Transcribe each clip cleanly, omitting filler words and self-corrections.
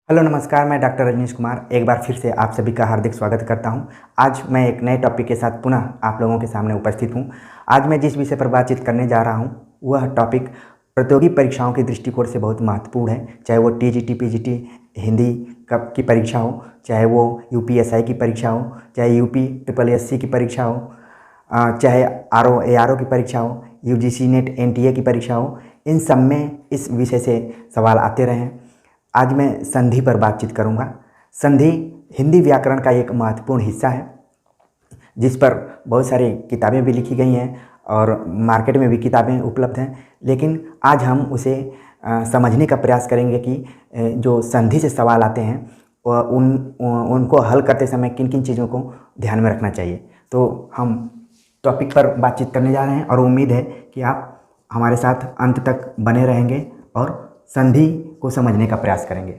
Hello नमस्कार, मैं doctor Rajneesh Kumar एक बार फिर से आप सभी का हार्दिक स्वागत करता हूं। आज मैं एक नए टॉपिक के साथ पुनः आप लोगों के सामने उपस्थित हूं। आज मैं जिस विषय पर बातचीत करने जा रहा हूं वह टॉपिक प्रतियोगी परीक्षाओं के दृष्टिकोण से बहुत महत्वपूर्ण है। चाहे वो टीजीटी, पीजीटी, हिंदी की परीक्षा हो, चाहे वो यूपीएसआई की परीक्षा हो, चाहे यूपी ट्रिपल एससी की परीक्षा हो, चाहे आरओ एआरओ की परीक्षा हो, यूजीसी नेट एनटीए की परीक्षा हो, इन सब में इस विषय से सवाल आते रहे हैं। आज मैं संधि पर बातचीत करूंगा। संधि हिंदी व्याकरण का एक महत्वपूर्ण हिस्सा है जिस पर बहुत सारी किताबें भी लिखी गई हैं और मार्केट में भी किताबें उपलब्ध हैं, लेकिन आज हम उसे समझने का प्रयास करेंगे कि जो संधि से सवाल आते हैं उनको हल करते समय किन किन चीज़ों को ध्यान में रखना चाहिए। तो हम टॉपिक पर बातचीत करने जा रहे हैं और उम्मीद है कि आप हमारे साथ अंत तक बने रहेंगे और संधि को समझने का प्रयास करेंगे।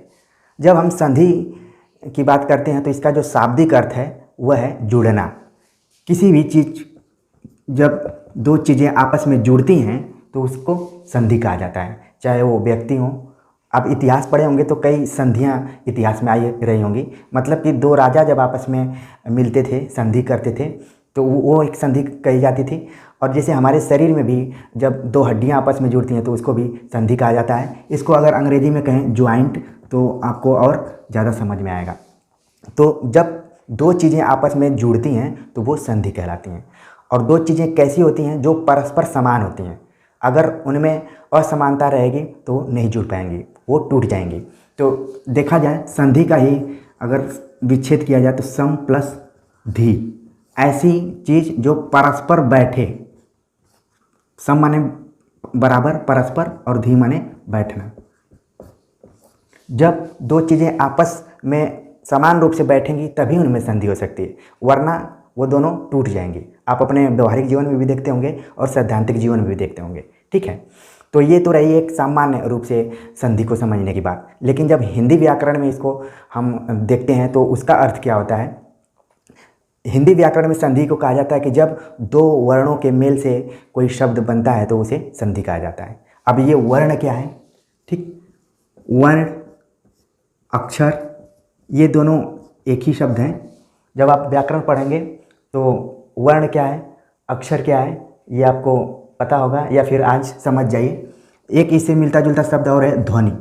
जब हम संधि की बात करते हैं तो इसका जो शाब्दिक अर्थ है वह है जुड़ना। किसी भी चीज़ जब दो चीज़ें आपस में जुड़ती हैं तो उसको संधि कहा जाता है, चाहे वो व्यक्ति हो। आप इतिहास पढ़े होंगे तो कई संधियां इतिहास में आई रही होंगी। मतलब कि दो राजा जब आपस में मिलते थे, संधि करते थे, तो वो एक संधि कही जाती थी। और जैसे हमारे शरीर में भी जब दो हड्डियां आपस में जुड़ती हैं तो उसको भी संधि कहा जाता है। इसको अगर अंग्रेजी में कहें ज्वाइंट तो आपको और ज़्यादा समझ में आएगा। तो जब दो चीज़ें आपस में जुड़ती हैं तो वो संधि कहलाती हैं। और दो चीज़ें कैसी होती हैं? जो परस्पर समान होती हैं। अगर उनमें असमानता रहेगी तो नहीं जुड़ पाएंगी, वो टूट जाएंगी। तो देखा जाए संधि का ही अगर विच्छेद किया जाए तो सम प्लस धी, ऐसी चीज़ जो परस्पर बैठे। सम माने बराबर, परस्पर, और धी माने बैठना। जब दो चीज़ें आपस में समान रूप से बैठेंगी तभी उनमें संधि हो सकती है, वरना वो दोनों टूट जाएंगी। आप अपने व्यवहारिक जीवन में भी देखते होंगे और सैद्धांतिक जीवन में भी देखते होंगे। ठीक है, तो ये तो रही एक सामान्य रूप से संधि को समझने की बात। लेकिन जब हिंदी व्याकरण में इसको हम देखते हैं तो उसका अर्थ क्या होता है। हिंदी व्याकरण में संधि को कहा जाता है कि जब दो वर्णों के मेल से कोई शब्द बनता है तो उसे संधि कहा जाता है। अब ये वर्ण क्या है? ठीक, वर्ण, अक्षर, ये दोनों एक ही शब्द हैं। जब आप व्याकरण पढ़ेंगे तो वर्ण क्या है, अक्षर क्या है, ये आपको पता होगा, या फिर आज समझ जाइए। एक इससे मिलता जुलता शब्द और है ध्वनि।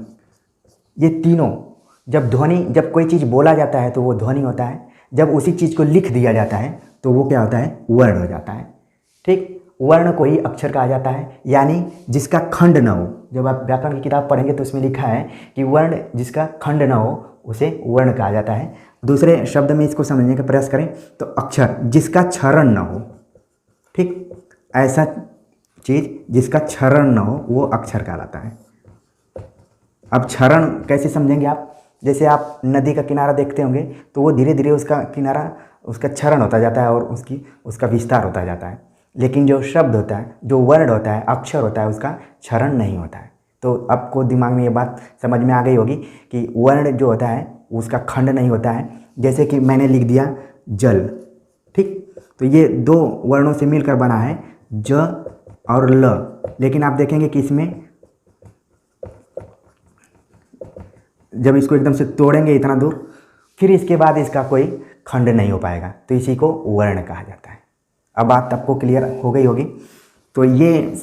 ये तीनों, जब कोई चीज़ बोला जाता है तो वो ध्वनि होता है। जब उसी चीज़ को लिख दिया जाता है तो वो क्या होता है? वर्ण हो जाता है। ठीक, वर्ण को ही अक्षर कहा जाता है, यानी जिसका खंड न हो। जब आप व्याकरण की किताब पढ़ेंगे तो उसमें लिखा है कि वर्ण जिसका खंड न हो उसे वर्ण कहा जाता है। दूसरे शब्द में इसको समझने का प्रयास करें तो अक्षर जिसका क्षरण न हो। ठीक, ऐसा चीज़ जिसका क्षरण न हो वो अक्षर कहलाता है। अब क्षरण कैसे समझेंगे आप? जैसे आप नदी का किनारा देखते होंगे तो वो धीरे धीरे उसका किनारा, उसका क्षरण होता जाता है और उसका विस्तार होता जाता है। लेकिन जो शब्द होता है, जो वर्ण होता है, अक्षर होता है, उसका क्षरण नहीं होता है। तो आपको दिमाग में ये बात समझ में आ गई होगी कि वर्ण जो होता है उसका खंड नहीं होता है। जैसे कि मैंने लिख दिया जल। ठीक, तो ये दो वर्णों से मिलकर बना है ज और ल। लेकिन आप देखेंगे कि इसमें जब इसको एकदम से तोड़ेंगे इतना दूर, फिर इसके बाद इसका कोई खंड नहीं हो पाएगा, तो इसी को वर्ण कहा जाता है। अब बात आपको क्लियर हो गई होगी। तो ये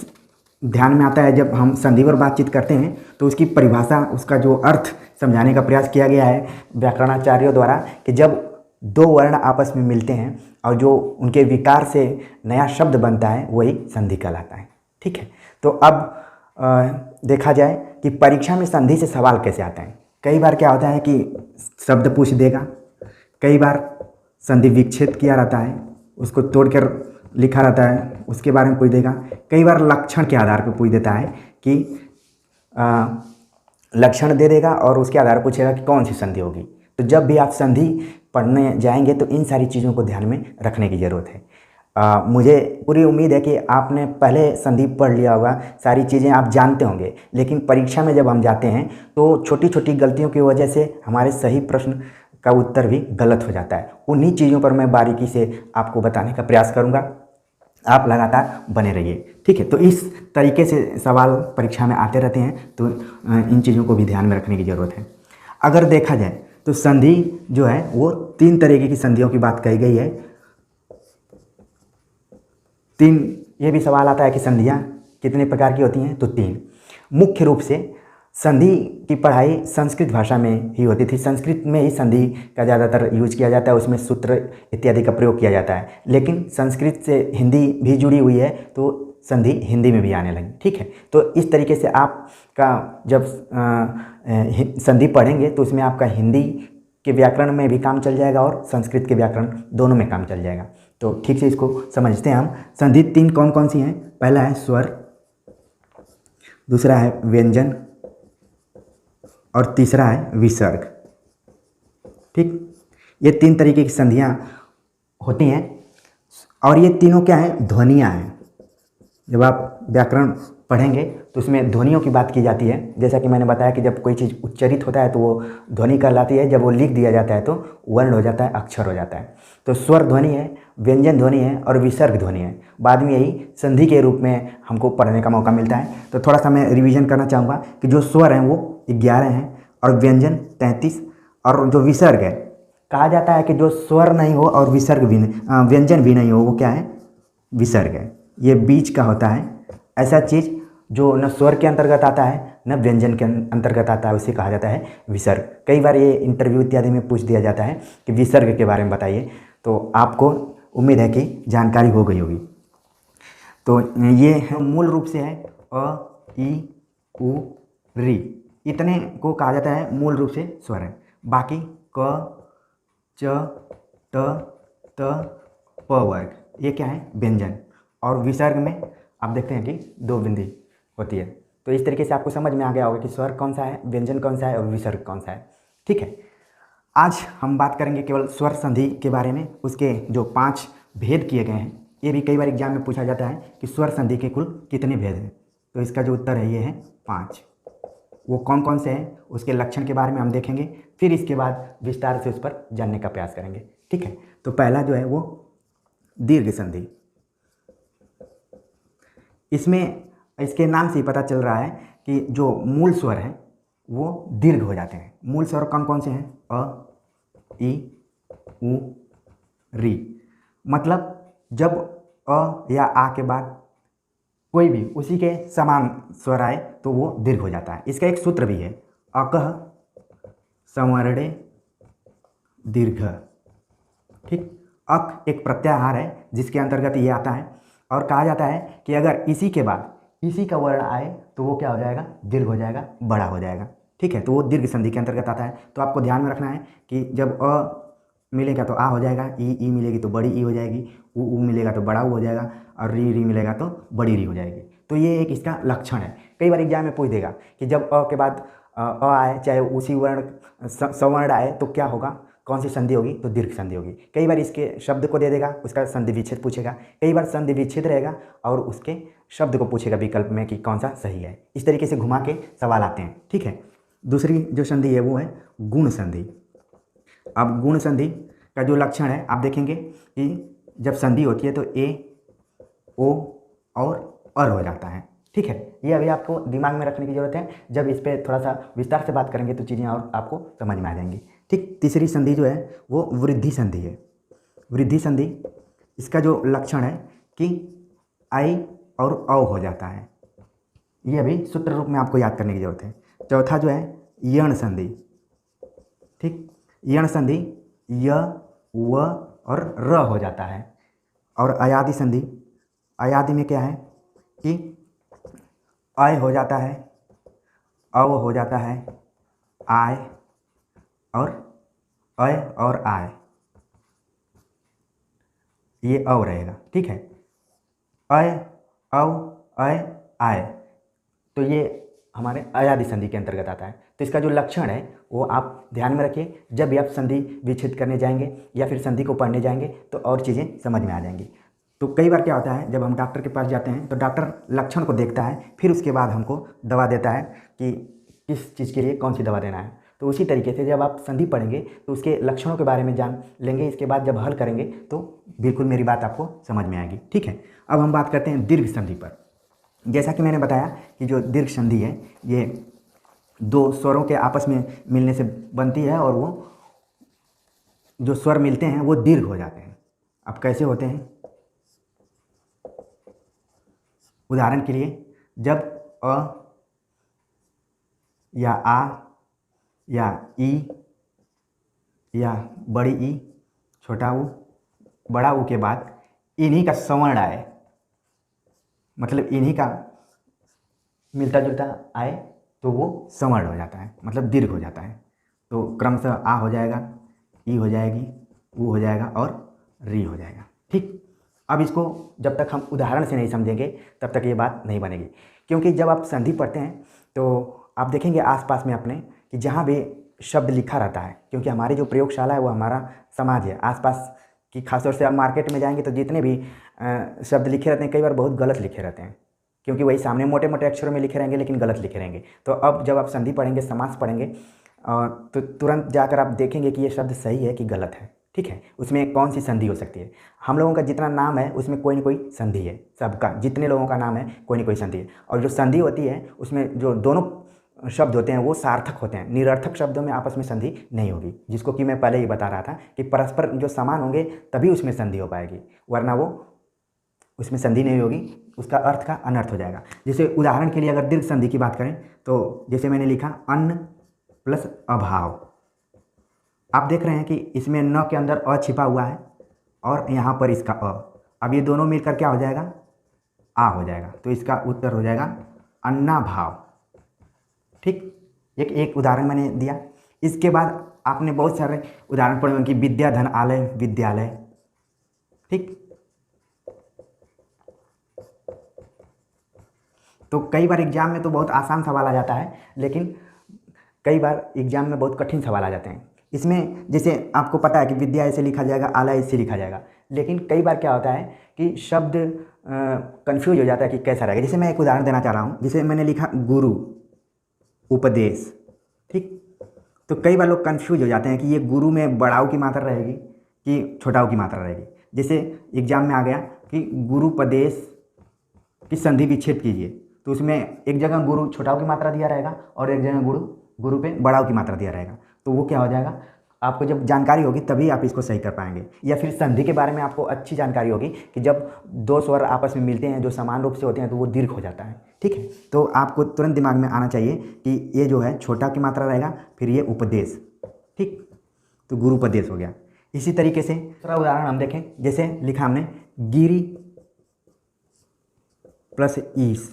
ध्यान में आता है जब हम संधि पर बातचीत करते हैं तो उसकी परिभाषा, उसका जो अर्थ समझाने का प्रयास किया गया है व्याकरणाचार्यों द्वारा कि जब दो वर्ण आपस में मिलते हैं और जो उनके विकार से नया शब्द बनता है वही संधि कहलाता है। ठीक है, तो अब देखा जाए कि परीक्षा में संधि से सवाल कैसे आते हैं। कई बार क्या होता है कि शब्द पूछ देगा, कई बार संधि विच्छेद किया रहता है, उसको तोड़कर लिखा रहता है, उसके बारे में पूछ देगा। कई बार लक्षण के आधार पर पूछ देता है कि लक्षण दे देगा और उसके आधार पर पूछेगा कि कौन सी संधि होगी। तो जब भी आप संधि पढ़ने जाएंगे तो इन सारी चीज़ों को ध्यान में रखने की ज़रूरत है। मुझे पूरी उम्मीद है कि आपने पहले संधि पढ़ लिया होगा, सारी चीज़ें आप जानते होंगे। लेकिन परीक्षा में जब हम जाते हैं तो छोटी छोटी गलतियों की वजह से हमारे सही प्रश्न का उत्तर भी गलत हो जाता है। उन्हीं चीज़ों पर मैं बारीकी से आपको बताने का प्रयास करूँगा। आप लगातार बने रहिए। ठीक है, तो इस तरीके से सवाल परीक्षा में आते रहते हैं, तो इन चीज़ों को भी ध्यान में रखने की ज़रूरत है। अगर देखा जाए तो संधि जो है वो 3 तरीके की संधियों की बात कही गई है। 3, ये भी सवाल आता है कि संधियाँ कितने प्रकार की होती हैं, तो 3। मुख्य रूप से संधि की पढ़ाई संस्कृत भाषा में ही होती थी। संस्कृत में ही संधि का ज़्यादातर यूज किया जाता है, उसमें सूत्र इत्यादि का प्रयोग किया जाता है। लेकिन संस्कृत से हिंदी भी जुड़ी हुई है, तो संधि हिंदी में भी आने लगी। ठीक है, तो इस तरीके से आपका जब संधि पढ़ेंगे तो उसमें आपका हिंदी के व्याकरण में भी काम चल जाएगा और संस्कृत के व्याकरण दोनों में काम चल जाएगा। तो ठीक से इसको समझते हैं हम। संधि 3 कौन कौन सी हैं? पहला है स्वर, दूसरा है व्यंजन और तीसरा है विसर्ग। ठीक, ये 3 तरीके की संधियाँ होती हैं और ये तीनों क्या हैं? ध्वनियाँ हैं। जब आप व्याकरण पढ़ेंगे तो उसमें ध्वनियों की बात की जाती है। जैसा कि मैंने बताया कि जब कोई चीज़ उच्चरित होता है तो वो ध्वनि कहलाती है, जब वो लिख दिया जाता है तो वर्ण हो जाता है, अक्षर हो जाता है। तो स्वर ध्वनि है, व्यंजन ध्वनि है और विसर्ग ध्वनि है। बाद में यही संधि के रूप में हमको पढ़ने का मौका मिलता है। तो थोड़ा सा मैं रिवीजन करना चाहूँगा कि जो स्वर हैं वो 11 हैं और व्यंजन 33 और जो विसर्ग है, कहा जाता है कि जो स्वर नहीं हो और विसर्ग भी नहीं, व्यंजन भी नहीं हो, वो क्या है? विसर्ग है। ये बीच का होता है। ऐसा चीज़ जो न स्वर के अंतर्गत आता है न व्यंजन के अंतर्गत आता है, उसे कहा जाता है विसर्ग। कई बार ये इंटरव्यू इत्यादि में पूछ दिया जाता है कि विसर्ग के बारे में बताइए, तो आपको उम्मीद है कि जानकारी हो गई होगी। तो ये मूल रूप से है अ, ई, उ, री, इतने को कहा जाता है मूल रूप से स्वर है। बाकी क, च, त, प वर्ग, ये क्या है? व्यंजन। और विसर्ग में आप देखते हैं कि 2 बिंदी होती है। तो इस तरीके से आपको समझ में आ गया होगा कि स्वर कौन सा है, व्यंजन कौन सा है और विसर्ग कौन सा है। ठीक है, आज हम बात करेंगे केवल स्वर संधि के बारे में। उसके जो 5 भेद किए गए हैं, ये भी कई बार एग्जाम में पूछा जाता है कि स्वर संधि के कुल कितने भेद हैं। तो इसका जो उत्तर है ये है 5। वो कौन कौन से हैं, उसके लक्षण के बारे में हम देखेंगे, फिर इसके बाद विस्तार से उस पर जानने का प्रयास करेंगे। ठीक है, तो पहला जो है वो दीर्घ संधि। इसमें इसके नाम से ही पता चल रहा है कि जो मूल स्वर हैं वो दीर्घ हो जाते हैं। मूल स्वर कौन कौन से हैं? अ, ई, उ, री। मतलब जब अ या आ के बाद कोई भी उसी के समान स्वर आए तो वो दीर्घ हो जाता है। इसका एक सूत्र भी है, अकह संवर्णे दीर्घ। ठीक, अक एक प्रत्याहार है जिसके अंतर्गत ये आता है और कहा जाता है कि अगर इसी के बाद इसी का वर्ण आए तो वो क्या हो जाएगा? दीर्घ हो जाएगा, बड़ा हो जाएगा। ठीक है, तो वो दीर्घ संधि के अंतर्गत आता है। तो आपको ध्यान में रखना है कि जब अ मिलेगा तो आ हो जाएगा, ई मिलेगी तो बड़ी ई हो जाएगी, उ मिलेगा तो बड़ा उ हो जाएगा और री मिलेगा तो बड़ी री हो जाएगी। तो ये एक इसका लक्षण है। कई बार एग्जाम में पूछ देगा कि जब अ के बाद अ आए, चाहे उसी वर्ण सवर्ण आए तो क्या होगा, कौन सी संधि होगी? तो दीर्घ संधि होगी। कई बार इसके शब्द को दे देगा, उसका संधि विच्छेद पूछेगा। कई बार संधि विच्छेद रहेगा और उसके शब्द को पूछेगा विकल्प में कि कौन सा सही है। इस तरीके से घुमा के सवाल आते हैं। ठीक है, दूसरी जो संधि है वो है गुण संधि। अब गुण संधि का जो लक्षण है आप देखेंगे कि जब संधि होती है तो ए, ओ और अर हो जाता है। ठीक है, ये अभी आपको दिमाग में रखने की ज़रूरत है। जब इस पर थोड़ा सा विस्तार से बात करेंगे तो चीज़ें और आपको समझ में आ जाएंगी। ठीक, तीसरी संधि जो है वो वृद्धि संधि है। वृद्धि संधि, इसका जो लक्षण है कि आई और औ हो जाता है। ये अभी सूत्र रूप में आपको याद करने की ज़रूरत है। चौथा जो है यण संधि। ठीक, यण संधि य, व और र हो जाता है। और अयादि संधि, अयादि में क्या है कि अय हो जाता है, अव हो जाता है, आय और अय और आय, ये अव रहेगा। ठीक है, अय, अव, अय, आय, तो ये हमारे अयादि संधि के अंतर्गत आता है। तो इसका जो लक्षण है वो आप ध्यान में रखिए। जब भी आप संधि विच्छेद करने जाएंगे या फिर संधि को पढ़ने जाएंगे तो और चीज़ें समझ में आ जाएंगी। तो कई बार क्या होता है, जब हम डॉक्टर के पास जाते हैं तो डॉक्टर लक्षण को देखता है, फिर उसके बाद हमको दवा देता है कि किस चीज़ के लिए कौन सी दवा देना है। तो उसी तरीके से जब आप संधि पढ़ेंगे तो उसके लक्षणों के बारे में जान लेंगे। इसके बाद जब हल करेंगे तो बिल्कुल मेरी बात आपको समझ में आएगी। ठीक है, अब हम बात करते हैं दीर्घ संधि पर। जैसा कि मैंने बताया कि जो दीर्घ संधि है ये दो स्वरों के आपस में मिलने से बनती है और वो जो स्वर मिलते हैं वो दीर्घ हो जाते हैं। अब कैसे होते हैं? उदाहरण के लिए जब अ या आ या ई या बड़ी ई, छोटा ऊ, बड़ा ऊ के बाद इन्हीं का स्वर्ण आए, मतलब इन्हीं का मिलता जुलता आए तो वो स्वर्ण हो जाता है, मतलब दीर्घ हो जाता है। तो क्रमशः आ हो जाएगा, ई हो जाएगी, ऊ हो जाएगा और री हो जाएगा। ठीक, अब इसको जब तक हम उदाहरण से नहीं समझेंगे तब तक ये बात नहीं बनेगी, क्योंकि जब आप संधि पढ़ते हैं तो आप देखेंगे आसपास में अपने कि जहाँ भी शब्द लिखा रहता है, क्योंकि हमारी जो प्रयोगशाला है वो हमारा समाज है। आसपास की खासतौर से आप मार्केट में जाएंगे तो जितने भी शब्द लिखे रहते हैं कई बार बहुत गलत लिखे रहते हैं, क्योंकि वही सामने मोटे मोटे अक्षरों में लिखे रहेंगे लेकिन गलत लिखे रहेंगे। तो अब जब आप संधि पढ़ेंगे, समास पढ़ेंगे, तो तुरंत जाकर आप देखेंगे कि ये शब्द सही है कि गलत है। ठीक है, उसमें कौन सी संधि हो सकती है। हम लोगों का जितना नाम है उसमें कोई ना कोई संधि है, सबका जितने लोगों का नाम है कोई ना कोई संधि है। और जो संधि होती है उसमें जो दोनों शब्द होते हैं वो सार्थक होते हैं, निरर्थक शब्दों में आपस में संधि नहीं होगी, जिसको कि मैं पहले ही बता रहा था कि परस्पर जो समान होंगे तभी उसमें संधि हो पाएगी, वरना वो उसमें संधि नहीं होगी, उसका अर्थ का अनर्थ हो जाएगा। जैसे उदाहरण के लिए अगर दीर्घ संधि की बात करें तो जैसे मैंने लिखा अन्न प्लस अभाव, आप देख रहे हैं कि इसमें न के अंदर अ छिपा हुआ है और यहाँ पर इसका अ, अब ये दोनों मिलकर क्या हो जाएगा? आ हो जाएगा। तो इसका उत्तर हो जाएगा अन्नाभाव। ठीक, एक उदाहरण मैंने दिया। इसके बाद आपने बहुत सारे उदाहरण पढ़े होंगे कि विद्या धन आलय विद्यालय। ठीक, तो कई बार एग्जाम में तो बहुत आसान सवाल आ जाता है, लेकिन कई बार एग्जाम में बहुत कठिन सवाल आ जाते हैं। इसमें जैसे आपको पता है कि विद्या ऐसे लिखा जाएगा, आलय ऐसे लिखा जाएगा, लेकिन कई बार क्या होता है कि शब्द कंफ्यूज हो जाता है कि कैसा रहेगा। जैसे मैं एक उदाहरण देना चाह रहा हूँ, जैसे मैंने लिखा गुरु उपदेश। ठीक, तो कई बार लोग कंफ्यूज हो जाते हैं कि ये गुरु में बड़ाऊ की मात्रा रहेगी कि छोटाऊ की मात्रा रहेगी। जैसे एग्जाम में आ गया कि गुरुपदेश की संधि विच्छेद कीजिए, तो उसमें एक जगह गुरु छोटाऊ की मात्रा दिया रहेगा और एक जगह गुरु पे बड़ाऊ की मात्रा दिया रहेगा। तो वो क्या हो जाएगा, आपको जब जानकारी होगी तभी आप इसको सही कर पाएंगे। या फिर संधि के बारे में आपको अच्छी जानकारी होगी कि जब दो स्वर आपस में मिलते हैं जो समान रूप से होते हैं तो वो दीर्घ हो जाता है। ठीक है, तो आपको तुरंत दिमाग में आना चाहिए कि ये जो है छोटा की मात्रा रहेगा, फिर ये उपदेश। ठीक, तो गुरुपदेश हो गया। इसी तरीके से दूसरा उदाहरण हम देखें, जैसे लिखा हमने गिरी प्लस ईस,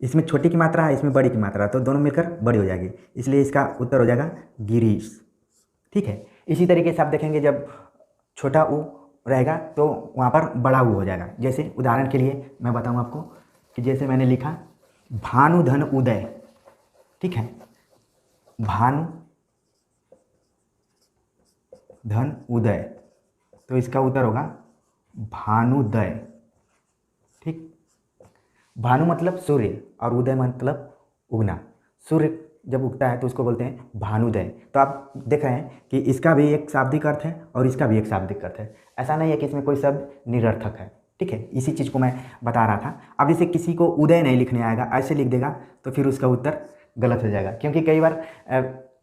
इसमें छोटी की मात्रा है, इसमें बड़ी की मात्रा है, तो दोनों मिलकर बड़ी हो जाएगी, इसलिए इसका उत्तर हो जाएगा गिरीश। ठीक है, इसी तरीके से आप देखेंगे जब छोटा ऊ रहेगा तो वहाँ पर बड़ा ऊ हो जाएगा। जैसे उदाहरण के लिए मैं बताऊँ आपको कि जैसे मैंने लिखा भानु धन उदय। ठीक है, भानु धन उदय, तो इसका उत्तर होगा भानुदय। ठीक, भानु मतलब सूर्य और उदय मतलब उगना। सूर्य जब उगता है तो उसको बोलते हैं भानुदय। तो आप देख रहे हैं कि इसका भी एक शाब्दिक अर्थ है और इसका भी एक शाब्दिक अर्थ है, ऐसा नहीं है कि इसमें कोई शब्द निरर्थक है। ठीक है, इसी चीज़ को मैं बता रहा था। अब जैसे किसी को उदय नहीं लिखने आएगा, ऐसे लिख देगा तो फिर उसका उत्तर गलत हो जाएगा, क्योंकि कई बार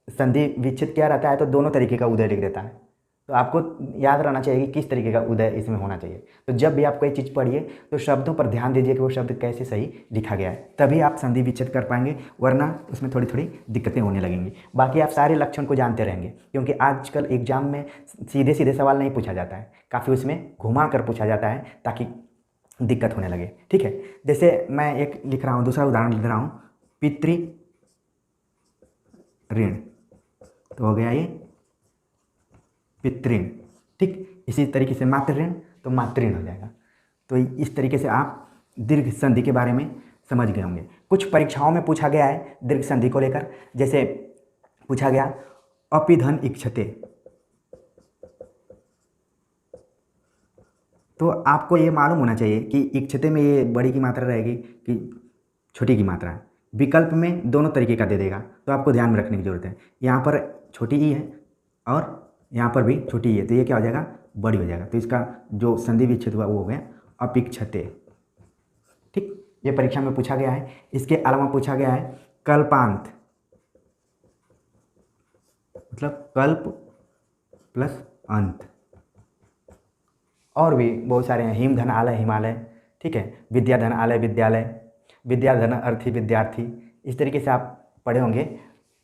संधि विच्छेद किया रहता है तो दोनों तरीके का उदय लिख देता है। तो आपको याद रहना चाहिए कि किस तरीके का उदय इसमें होना चाहिए। तो जब भी आप कोई चीज़ पढ़िए तो शब्दों पर ध्यान दीजिए कि वो शब्द कैसे सही लिखा गया है, तभी आप संधि विच्छेद कर पाएंगे, वरना उसमें थोड़ी थोड़ी दिक्कतें होने लगेंगी। बाकी आप सारे लक्षण को जानते रहेंगे, क्योंकि आजकल एग्जाम में सीधे सीधे सवाल नहीं पूछा जाता है, काफ़ी उसमें घुमा कर पूछा जाता है ताकि दिक्कत होने लगे। ठीक है, जैसे मैं एक लिख रहा हूँ, दूसरा उदाहरण लिख रहा हूँ, पितृ ऋण, तो हो गया ये पितृण। ठीक, इसी तरीके से मातृ ऋण तो मातृण हो जाएगा। तो इस तरीके से आप दीर्घ संधि के बारे में समझ गए होंगे। कुछ परीक्षाओं में पूछा गया है दीर्घ संधि को लेकर, जैसे पूछा गया अपिधन इक्षते, तो आपको ये मालूम होना चाहिए कि इक्षते में ये बड़ी की मात्रा रहेगी कि छोटी की मात्रा है। विकल्प में दोनों तरीके का दे देगा, तो आपको ध्यान में रखने की जरूरत है। यहाँ पर छोटी ई है और यहाँ पर भी छोटी ई है, तो ये क्या हो जाएगा, बड़ी हो जाएगा। तो इसका जो संधि विच्छेद हुआ वो हो गया अपिक्षते। ठीक, ये परीक्षा में पूछा गया है। इसके अलावा पूछा गया है कल्पांत, मतलब कल्प प्लस अंत। और भी बहुत सारे हैं, हिम धन आलय हिमालय, ठीक है, विद्या धन आलय विद्यालय, विद्या धन अर्थी विद्यार्थी। इस तरीके से आप पढ़े होंगे।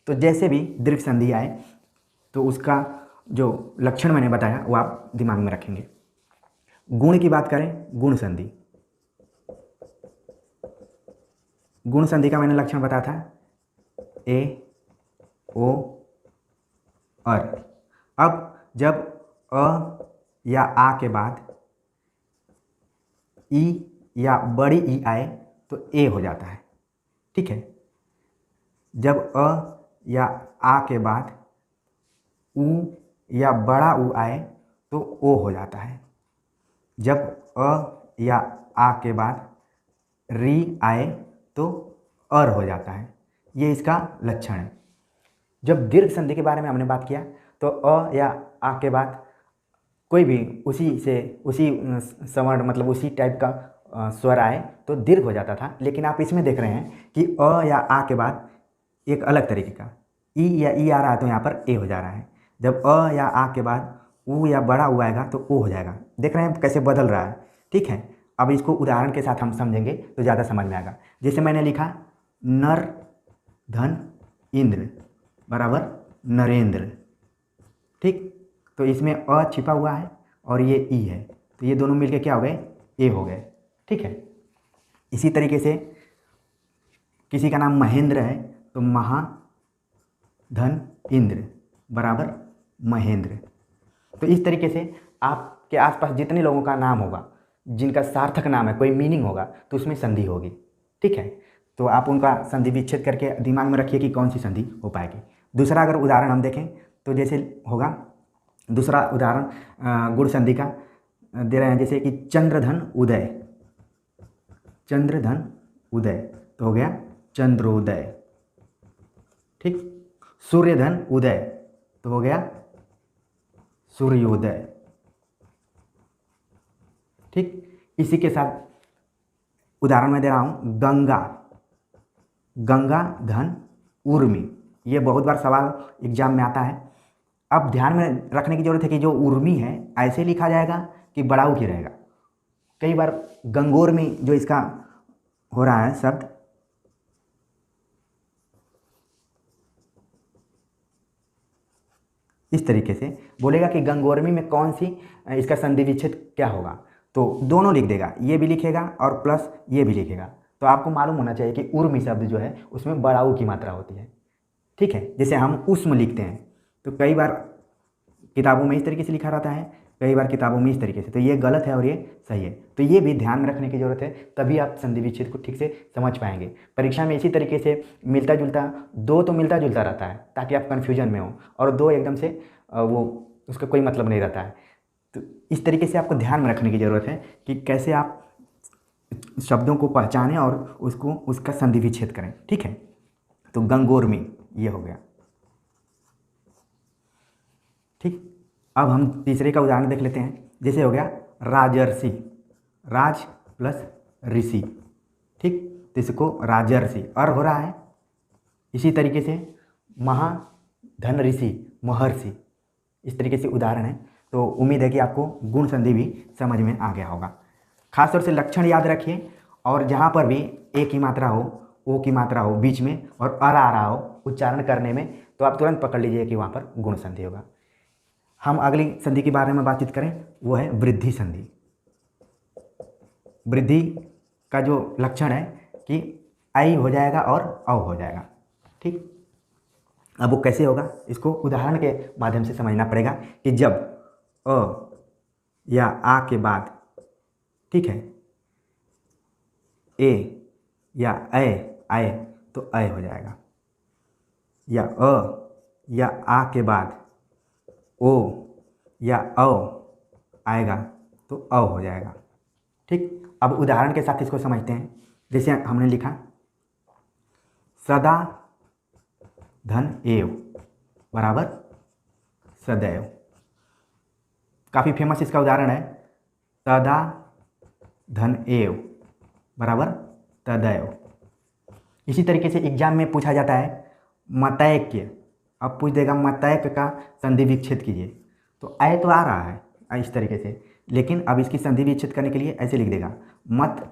तो जैसे भी दीर्घ संधि आए तो उसका जो लक्षण मैंने बताया वो आप दिमाग में रखेंगे। गुण की बात करें, गुण संधि, गुण संधि का मैंने लक्षण बताया था, ए ओ अर। अब जब अ या आ के बाद ई या बड़ी ई आए तो ए हो जाता है, ठीक है। जब अ या आ के बाद उ या बड़ा उ आए तो ओ हो जाता है। जब अ या आ के बाद री आए तो अर हो जाता है। ये इसका लक्षण है। जब दीर्घ संधि के बारे में हमने बात किया तो अ या आ के बाद कोई भी उसी स्वर्ण मतलब उसी टाइप का स्वर आए तो दीर्घ हो जाता था। लेकिन आप इसमें देख रहे हैं कि अ या आ के बाद एक अलग तरीके का ई या ई आ रहा है तो यहाँ पर ए हो जा रहा है। जब अ या आ के बाद उ या बड़ा उ आएगा तो ओ हो जाएगा। देख रहे हैं कैसे बदल रहा है, ठीक है। अब इसको उदाहरण के साथ हम समझेंगे तो ज़्यादा समझ में आएगा। जैसे मैंने लिखा नर धन इंद्र बराबर नरेंद्र, ठीक। तो इसमें अ छिपा हुआ है और ये ई है, तो ये दोनों मिलके क्या हो गए, ए हो गए, ठीक है। इसी तरीके से किसी का नाम महेंद्र है तो महा धन इंद्र बराबर महेंद्र। तो इस तरीके से आपके आसपास जितने लोगों का नाम होगा, जिनका सार्थक नाम है, कोई मीनिंग होगा, तो उसमें संधि होगी, ठीक है। तो आप उनका संधि विच्छेद करके दिमाग में रखिए कि कौन सी संधि हो पाएगी। दूसरा अगर उदाहरण हम देखें तो जैसे होगा, दूसरा उदाहरण गुण संधि का दे रहे हैं, जैसे कि चंद्रधन उदय, चंद्रधन उदय तो हो गया चंद्रोदय, ठीक। सूर्यधन उदय तो हो गया सूर्योदय, ठीक। इसी के साथ उदाहरण मैं दे रहा हूं, गंगा, गंगा धन उर्मी। ये बहुत बार सवाल एग्जाम में आता है। अब ध्यान में रखने की जरूरत है कि जो उर्मी है ऐसे लिखा जाएगा कि बड़ा ऊ की रहेगा। कई बार गंगोर्मी जो इसका हो रहा है शब्द, इस तरीके से बोलेगा कि गंगोर्मी में कौन सी इसका संधि विच्छेद क्या होगा, तो दोनों लिख देगा, ये भी लिखेगा और प्लस ये भी लिखेगा। तो आपको मालूम होना चाहिए कि उर्मी शब्द जो है उसमें बड़ा ऊ की मात्रा होती है, ठीक है। जैसे हम उष्म लिखते हैं तो कई बार किताबों में इस तरीके से लिखा रहता है, कई बार किताबों में इस तरीके से, तो ये गलत है और ये सही है। तो ये भी ध्यान में रखने की जरूरत है, तभी आप संधि विच्छेद को ठीक से समझ पाएंगे। परीक्षा में इसी तरीके से मिलता जुलता दो तो मिलता जुलता रहता है ताकि आप कन्फ्यूजन में हो, और दो एकदम से वो उसका कोई मतलब नहीं रहता है। तो इस तरीके से आपको ध्यान में रखने की ज़रूरत है कि कैसे आप शब्दों को पहचानें और उसको उसका संधि विच्छेद करें, ठीक है। तो गंगोर्मी ये हो गया, ठीक। अब हम तीसरे का उदाहरण देख लेते हैं। जैसे हो गया राजर्षि, राज प्लस ऋषि, ठीक। तो इसको राजर्षि अर हो रहा है। इसी तरीके से महा धन ऋषि महर्षि, इस तरीके से उदाहरण है। तो उम्मीद है कि आपको गुण संधि भी समझ में आ गया होगा। खासतौर से लक्षण याद रखिए, और जहाँ पर भी ए की मात्रा हो, ओ की मात्रा हो बीच में और अर आ रहा हो उच्चारण करने में, तो आप तुरंत पकड़ लीजिए कि वहाँ पर गुण संधि होगा। हम अगली संधि के बारे में बातचीत करें, वो है वृद्धि संधि। वृद्धि का जो लक्षण है कि आई हो जाएगा और औ हो जाएगा, ठीक। अब वो कैसे होगा, इसको उदाहरण के माध्यम से समझना पड़ेगा कि जब अ या आ के बाद, ठीक है, ए या ए आए तो अय हो जाएगा, या अ या आ के बाद ओ या औ आएगा तो अ हो जाएगा, ठीक। अब उदाहरण के साथ इसको समझते हैं। जैसे हमने लिखा सदा धन एव बराबर सदैव, काफ़ी फेमस इसका उदाहरण है, सदा धन एव बराबर तदैव। इसी तरीके से एग्जाम में पूछा जाता है मतैक्य अब पूछ देगा मतैक का संधि विच्छेद कीजिए, तो ऐ तो आ रहा है इस तरीके से, लेकिन अब इसकी संधि विच्छेद करने के लिए ऐसे लिख देगा मत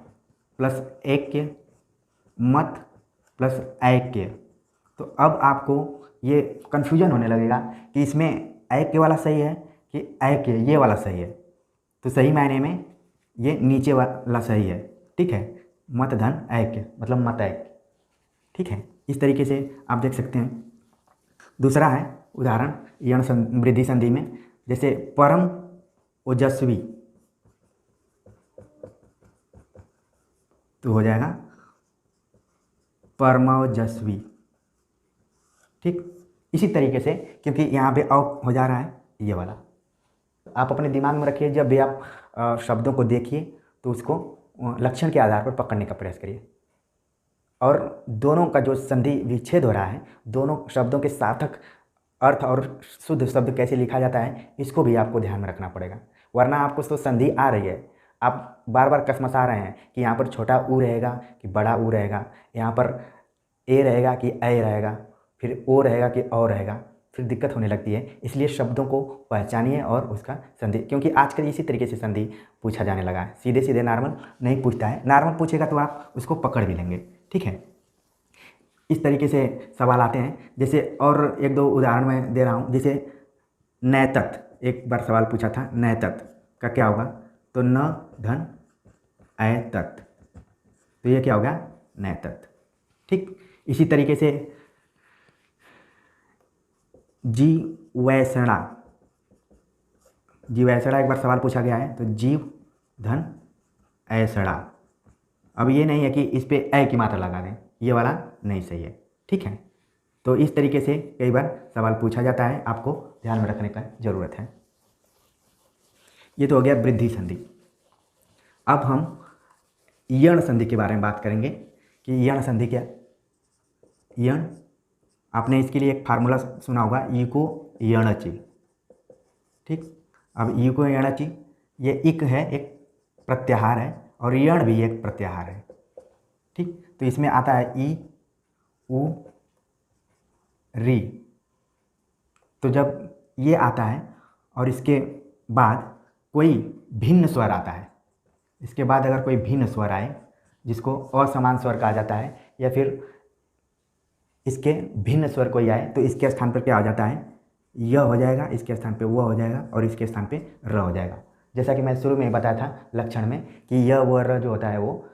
प्लस एक के, मत प्लस ऐक के। तो अब आपको ये कन्फ्यूजन होने लगेगा कि इसमें ऐक के वाला सही है कि ऐक के ये वाला सही है। तो सही मायने में ये नीचे वाला सही है, ठीक है, मत धन ऐक के मतलब मतैक, ठीक है। इस तरीके से आप देख सकते हैं। दूसरा है उदाहरण यण वृद्धि संधि में, जैसे परम ओजस्वी, तो हो जाएगा परमोजस्वी, ठीक। इसी तरीके से क्योंकि यहाँ पे अ हो जा रहा है ये वाला, आप अपने दिमाग में रखिए, जब भी आप शब्दों को देखिए तो उसको लक्षण के आधार पर पकड़ने का प्रयास करिए, और दोनों का जो संधि विच्छेद हो रहा है, दोनों शब्दों के सार्थक अर्थ और शुद्ध शब्द कैसे लिखा जाता है, इसको भी आपको ध्यान में रखना पड़ेगा। वरना आपको तो संधि आ रही है, आप बार बार कसमसा रहे हैं कि यहाँ पर छोटा ऊ रहेगा कि बड़ा ऊ रहेगा, यहाँ पर ए रहेगा कि ऐ रहेगा, फिर ओ रहेगा कि औ रहेगा, फिर दिक्कत होने लगती है। इसलिए शब्दों को पहचानिए और उसका संधि, क्योंकि आजकल इसी तरीके से संधि पूछा जाने लगा है, सीधे सीधे नॉर्मल नहीं पूछता है। नॉर्मल पूछेगा तो आप उसको पकड़ भी लेंगे, ठीक है। इस तरीके से सवाल आते हैं। जैसे और एक दो उदाहरण मैं दे रहा हूँ, जैसे नैतत, एक बार सवाल पूछा था नैतत का क्या होगा, तो न धन ऐतत, तो ये क्या होगा नैतत, ठीक। इसी तरीके से जीवैषणा, जीवैषणा एक बार सवाल पूछा गया है, तो जीव धन ऐषणा। अब ये नहीं है कि इस पे ऐ की मात्रा लगा दें, ये वाला नहीं सही है, ठीक है। तो इस तरीके से कई बार सवाल पूछा जाता है, आपको ध्यान में रखने का ज़रूरत है। ये तो हो गया वृद्धि संधि। अब हम यण संधि के बारे में बात करेंगे कि यण संधि क्या। यण, आपने इसके लिए एक फार्मूला सुना होगा, इको यणचि, ठीक। अब इको यणचि, ये इक है, एक प्रत्याहार है, और यण भी एक प्रत्याहार है, ठीक। तो इसमें आता है ई उ री। तो जब ये आता है और इसके बाद कोई भिन्न स्वर आता है, इसके बाद अगर कोई भिन्न स्वर आए जिसको असमान स्वर कहा जाता है, या फिर इसके भिन्न स्वर कोई आए, तो इसके स्थान पर क्या हो जाता है, य हो जाएगा, इसके स्थान पे व हो जाएगा, और इसके स्थान पे र हो जाएगा। जैसा कि मैं शुरू में बताया था लक्षण में कि य व र जो होता है वो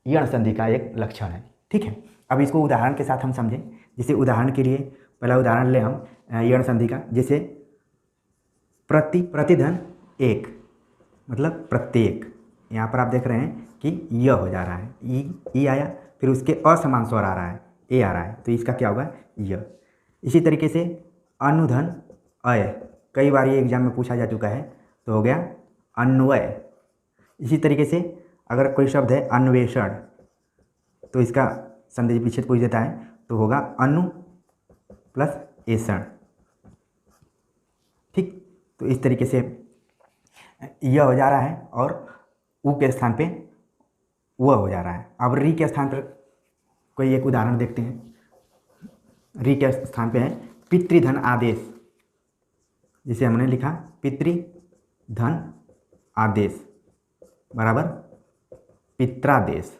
यण संधि का एक लक्षण है, ठीक है। अब इसको उदाहरण के साथ हम समझें। जैसे उदाहरण के लिए पहला उदाहरण ले हम यण संधि का, जैसे प्रतिधन एक मतलब प्रत्येक। यहाँ पर आप देख रहे हैं कि य हो जा रहा है, ई आया, फिर उसके असमान स्वर आ रहा है, ए आ रहा है, तो इसका क्या होगा य। इसी तरीके से अनुधन अय, कई बार ये एग्जाम में पूछा जा चुका है, तो हो गया अन्वय। इसी तरीके से अगर कोई शब्द है अन्वेषण, तो इसका संधि विच्छेद पूछ देता है, तो होगा अनु प्लस एषण, ठीक। तो इस तरीके से यह हो जा रहा है, और उ के स्थान पे वह हो जा रहा है। अब री के स्थान पर कोई एक उदाहरण देखते हैं। री के स्थान पे है पितृधन आदेश, जिसे हमने लिखा पितृधन आदेश बराबर पित्रादेश,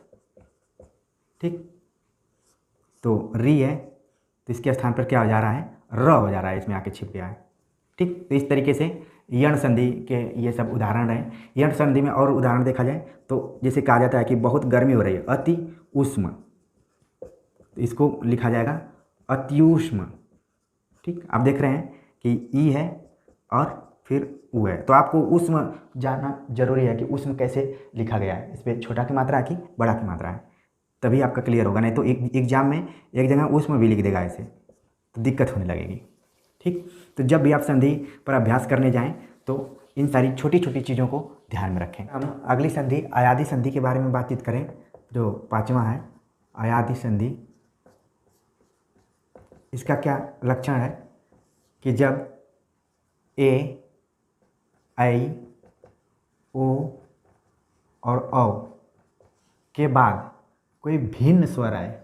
ठीक। तो री है, तो इसके स्थान पर क्या हो जा रहा है, र हो जा रहा है, इसमें आके छिप गया है, ठीक। तो इस तरीके से यण संधि के ये सब उदाहरण रहे। यण संधि में और उदाहरण देखा जाए तो जैसे कहा जाता है कि बहुत गर्मी हो रही है, अति उष्म, तो इसको लिखा जाएगा अत्युष्म, ठीक। आप देख रहे हैं कि ई है और फिर उ है, तो आपको उष्म जानना जरूरी है कि उष्म कैसे लिखा गया है, इस पर छोटा की मात्रा है कि बड़ा की मात्रा है, तभी आपका क्लियर होगा। नहीं तो एग्जाम में एक जगह उष्म भी लिख देगा ऐसे, तो दिक्कत होने लगेगी, ठीक। तो जब भी आप संधि पर अभ्यास करने जाएं तो इन सारी छोटी छोटी चीज़ों को ध्यान में रखें। हम अगली संधि अयादि संधि के बारे में बातचीत करें, जो पांचवा है अयादि संधि। इसका क्या लक्षण है कि जब ए ऐ ओ और औ के बाद कोई भिन्न स्वर आए,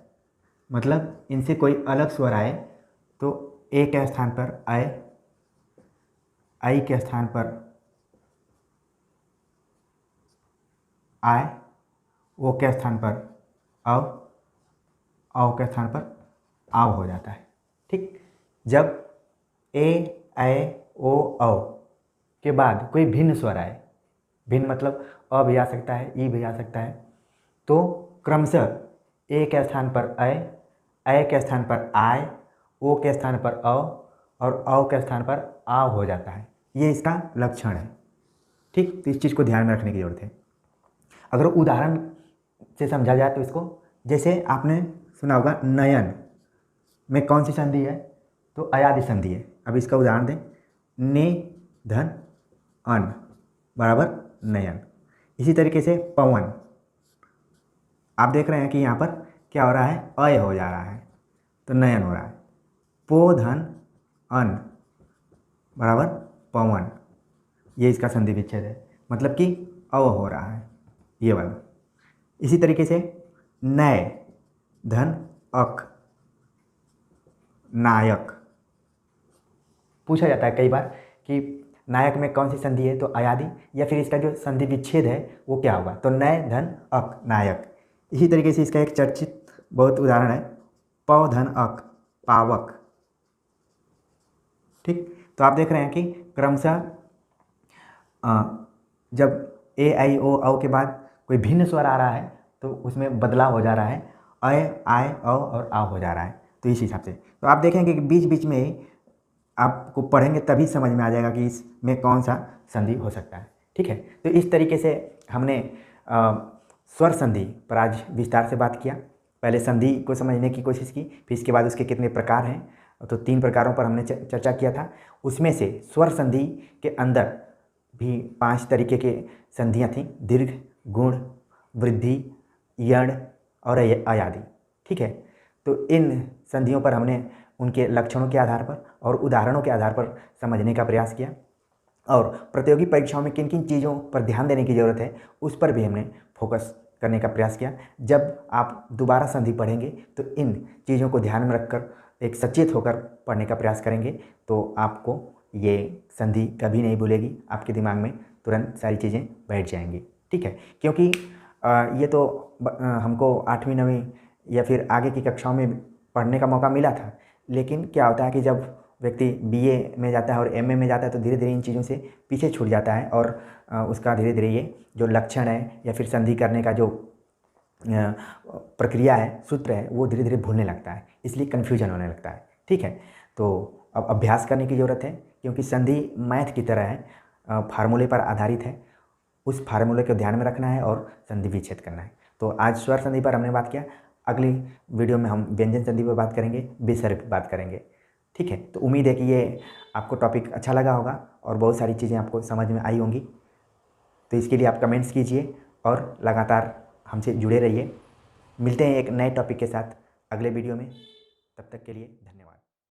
मतलब इनसे कोई अलग स्वर आए, तो ए के स्थान पर ऐ, ऐ के स्थान पर आय, ओ के स्थान पर औ, औ के स्थान पर आव हो जाता है। ठीक, जब ए, ऐ, ओ, औ के बाद कोई भिन्न स्वर आए, भिन्न मतलब अ भी आ सकता है, ई भी आ सकता है, तो क्रमशः ए के स्थान पर ऐ के स्थान पर आय, ओ के स्थान पर औ और औ के स्थान पर आव हो जाता है। ये इसका लक्षण है। ठीक, तो इस चीज़ को ध्यान में रखने की जरूरत है। अगर उदाहरण से समझा जाए तो इसको, जैसे आपने सुना होगा नयन में कौन सी संधि है, तो अयादि संधि है। अब इसका उदाहरण दें, ने धन अन बराबर नयन। इसी तरीके से पवन, आप देख रहे हैं कि यहाँ पर क्या हो रहा है, अय हो जा रहा है तो नयन हो रहा है। पो धन अन बराबर पवन, ये इसका संधि विच्छेद है, मतलब कि अव हो रहा है ये वाला। इसी तरीके से नय धन अक नायक, पूछा जाता है कई बार कि नायक में कौन सी संधि है, तो अयादि, या फिर इसका जो संधि विच्छेद है वो क्या होगा, तो नय धन अक नायक। इसी तरीके से इसका एक चर्चित बहुत उदाहरण है पौ धन अक पावक। ठीक, तो आप देख रहे हैं कि क्रमशः जब ए, ऐ, ओ, औ के बाद कोई भिन्न स्वर आ रहा है तो उसमें बदलाव हो जा रहा है, अय, आय, औ और आव हो जा रहा है। तो इस हिसाब से तो आप देखेंगे कि बीच बीच में आपको पढ़ेंगे तभी समझ में आ जाएगा कि इसमें कौन सा संधि हो सकता है। ठीक है, तो इस तरीके से हमने स्वर संधि पर आज विस्तार से बात किया। पहले संधि को समझने की कोशिश की, फिर इसके बाद उसके कितने प्रकार हैं, तो 3 प्रकारों पर हमने चर्चा किया था। उसमें से स्वर संधि के अंदर भी 5 तरीके के संधियाँ थीं, दीर्घ, गुण, वृद्धि, यण और अयादि। ठीक है, तो इन संधियों पर हमने उनके लक्षणों के आधार पर और उदाहरणों के आधार पर समझने का प्रयास किया, और प्रतियोगी परीक्षाओं में किन किन चीज़ों पर ध्यान देने की ज़रूरत है उस पर भी हमने फोकस करने का प्रयास किया। जब आप दोबारा संधि पढ़ेंगे तो इन चीज़ों को ध्यान में रखकर एक सचेत होकर पढ़ने का प्रयास करेंगे तो आपको ये संधि कभी नहीं भूलेगी, आपके दिमाग में तुरंत सारी चीज़ें बैठ जाएंगी। ठीक है, क्योंकि ये तो हमको 8वीं 9वीं या फिर आगे की कक्षाओं में पढ़ने का मौका मिला था, लेकिन क्या होता है कि जब व्यक्ति बीए में जाता है और एमए में जाता है तो धीरे धीरे इन चीज़ों से पीछे छूट जाता है और उसका धीरे धीरे ये जो लक्षण है या फिर संधि करने का जो प्रक्रिया है, सूत्र है, वो धीरे धीरे भूलने लगता है, इसलिए कन्फ्यूजन होने लगता है। ठीक है, तो अब अभ्यास करने की ज़रूरत है, क्योंकि संधि मैथ की तरह है, फार्मूले पर आधारित है। उस फार्मूले को ध्यान में रखना है और संधि विच्छेद करना है। तो आज स्वर संधि पर हमने बात किया, अगली वीडियो में हम व्यंजन संधि पर बात करेंगे, विसर्ग पर बात करेंगे। ठीक है, तो उम्मीद है कि ये आपको टॉपिक अच्छा लगा होगा और बहुत सारी चीज़ें आपको समझ में आई होंगी। तो इसके लिए आप कमेंट्स कीजिए और लगातार हमसे जुड़े रहिए। मिलते हैं एक नए टॉपिक के साथ अगले वीडियो में, तब तक के लिए धन्यवाद।